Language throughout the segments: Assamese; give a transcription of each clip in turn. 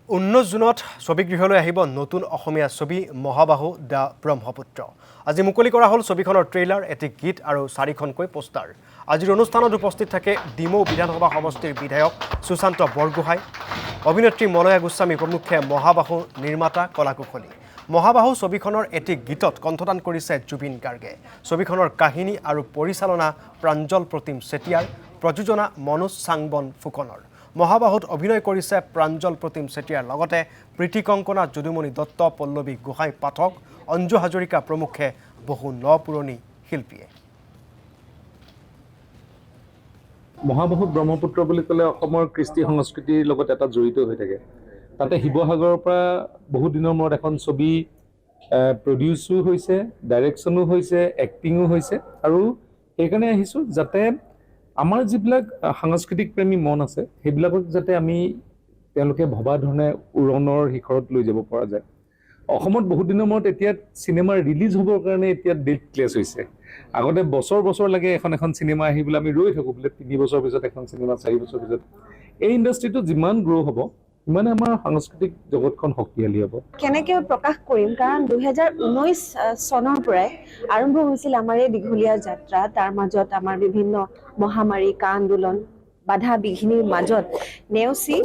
19 জুনত ছবিগৃহলৈ আহিব নতুন অসমীয়া ছবি মহাবাহু দ্য ব্ৰহ্মপুত্ৰ। আজি মুকলি কৰা হ'ল ছবিখনৰ ট্ৰেইলাৰ, এটি গীত আৰু 4খনকৈ পোষ্টাৰ। আজিৰ অনুষ্ঠানত উপস্থিত থাকে ডিমৌ বিধানসভা সমষ্টিৰ বিধায়ক সুশান্ত বৰগোহাঁই, অভিনেত্ৰী মলয়া গোস্বামী প্ৰমুখ্যে মহাবাহু নিৰ্মাতা কলাকুশলী। মহাবাহু ছবিখনৰ এটি গীতত কণ্ঠদান কৰিছে জুবিন গাৰ্গে। ছবিখনৰ কাহিনী আৰু পৰিচালনা প্ৰাঞ্জল প্ৰতিম চেতিয়াৰ, প্ৰযোজনা মনোজ চাংবন ফুকনৰ। মহাবাহুত অভিনয় কৰিছে প্ৰাঞ্জল প্ৰতিম চেতিয়াৰ লগতে প্ৰীতি কংকনা, যদুমণি দত্ত, পল্লৱী গোহাঁই পাঠক, অঞ্জু হাজৰিকা প্ৰমুখ্যে বহু নপুৰণি শিল্পীয়ে। মহাবাহু ব্ৰহ্মপুত্ৰ বুলি ক'লে অসমৰ কৃষ্টি সংস্কৃতিৰ লগত এটা জড়িত হৈ থাকে। তাতে শিৱসাগৰৰ পৰা বহু দিনৰ মূৰত এখন ছবি প্ৰডিউচো হৈছে, ডাইৰেকশ্যনো হৈছে, এক্টিঙো হৈছে, আৰু সেইকাৰণে আহিছোঁ যাতে আমাৰ যিবিলাক সাংস্কৃতিক প্ৰেমী মন আছে সেইবিলাকক যাতে আমি তেওঁলোকে ভবা ধৰণে উৰণৰ শিখৰত লৈ যাব পৰা যায়। অসমত বহুত দিনৰ মূৰত এতিয়া চিনেমা ৰিলিজ হ'বৰ কাৰণে এতিয়া ডেট ক্লেছ হৈছে। আগতে বছৰ লাগে এখন চিনেমা আহিবলৈ আমি ৰৈ থাকোঁ, বোলে 3 বছৰ পিছত এখন চিনেমা, 4 বছৰ পিছত। এই ইণ্ডাষ্ট্ৰিটো যিমান গ্ৰ' হ'ব ইমানে আমাৰ সাংস্কৃতিক জগতখন শক্তিশালী হ'ব। কেনেকৈ প্ৰকাশ কৰিম, কাৰণ 2019 চনৰ পৰাই আৰম্ভ হৈছিল আমাৰ এই দীঘলীয়া যাত্ৰা। তাৰ মাজত আমাৰ বিভিন্ন মহামাৰী, কা আন্দোলন, বাধা বিঘিনিৰ মাজত নেওচি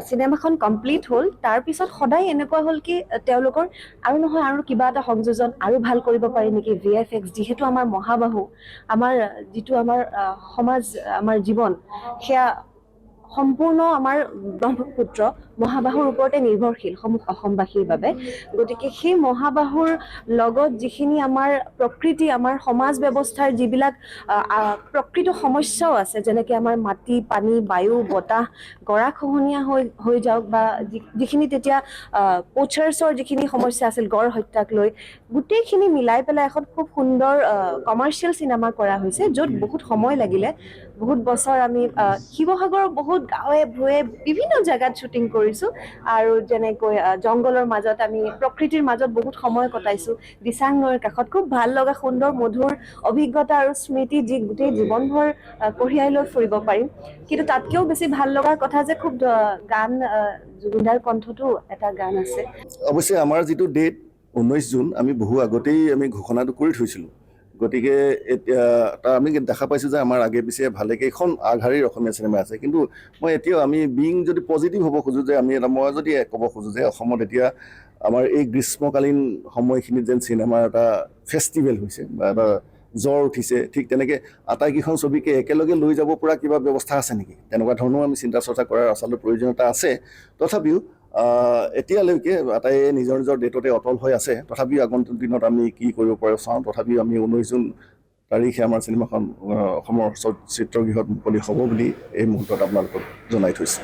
চিনেমাখন কমপ্লিট হ'ল। তাৰপিছত সদায় এনেকুৱা হ'ল কি তেওঁলোকৰ আৰু নহয় আৰু কিবা এটা সংযোজন আৰু ভাল কৰিব পাৰি নেকি, VFX, যিহেতু আমাৰ মহাবাহু, আমাৰ যিটো আমাৰ সমাজ, আমাৰ জীৱন, সেয়া সম্পূৰ্ণ আমাৰ ব্ৰহ্মপুত্ৰ মহাবাহুৰ ওপৰতে নিৰ্ভৰশীল অসমবাসীৰ বাবে। গতিকে সেই মহাবাহুৰ লগত যিখিনি আমাৰ প্ৰকৃতি, আমাৰ সমাজ ব্যৱস্থাৰ যিবিলাক প্ৰকৃত সমস্যাও আছে, যেনেকৈ আমাৰ মাটি, পানী, বায়ু, বতাহ গৰাখহনীয়া হৈ যাওক, বা যিখিনি তেতিয়া পোচাৰ্ছৰ যিখিনি সমস্যা আছিল গড় হত্যাক লৈ, গোটেইখিনি মিলাই পেলাই এখন খুব সুন্দৰ কমাৰ্চিয়েল চিনেমা কৰা হৈছে, য'ত বহুত সময় লাগিলে। বহুত বছৰ আমি শিৱসাগৰৰ বহুত গাঁৱে ভূঞে বিভিন্ন জেগাত শ্বুটিং কৰিছোঁ, আৰু যেনেকৈ জংঘলৰ মাজত আমি প্ৰকৃতিৰ মাজত বহুত সময় কটাইছোঁ, দিচাং নৈৰ কাষত। খুব ভাল লগা সুন্দৰ মধুৰ অভিজ্ঞতা আৰু স্মৃতি, যি গোটেই জীৱনভৰ কঢ়িয়াই লৈ ফুৰিব পাৰিম। কিন্তু তাতকৈও বেছি ভাল লগা কথা যে খুব গান, জুবিনদাৰ কণ্ঠতো এটা গান আছে। অৱশ্যে আমাৰ যিটো ডেট 19 জুন আমি বহু আগতেই আমি ঘোষণাটো কৰি থৈছিলোঁ। গতিকে এতিয়া আমি দেখা পাইছোঁ যে আমাৰ আগে পিছে ভালেকেইখন আগশাৰীৰ অসমীয়া চিনেমা আছে। কিন্তু মই এতিয়াও আমি যদি পজিটিভ হ'ব খোজোঁ, যে মই যদি ক'ব খোজোঁ যে অসমত এতিয়া আমাৰ এই গ্ৰীষ্মকালীন সময়খিনিত যেন চিনেমাৰ এটা ফেষ্টিভেল হৈছে বা এটা জ্বৰ উঠিছে, ঠিক তেনেকৈ আটাইকেইখন ছবিকে একেলগে লৈ যাব পৰা কিবা ব্যৱস্থা আছে নেকি, তেনেকুৱা ধৰণৰো আমি চিন্তা চৰ্চা কৰাৰ আচলতে প্ৰয়োজনীয়তা আছে। তথাপিও এতিয়ালৈকে আটাই নিজৰ ডেটতে অটল হৈ আছে। তথাপিও আগন্তুক দিনত আমি কি কৰিব পাৰোঁ চাওঁ। তথাপিও আমি 19 জুন তাৰিখে আমাৰ চিনেমাখন অসমৰ চিত্ৰগৃহত মুকলি হ'ব বুলি এই মুহূৰ্তত আপোনালোকক জনাই থৈছোঁ।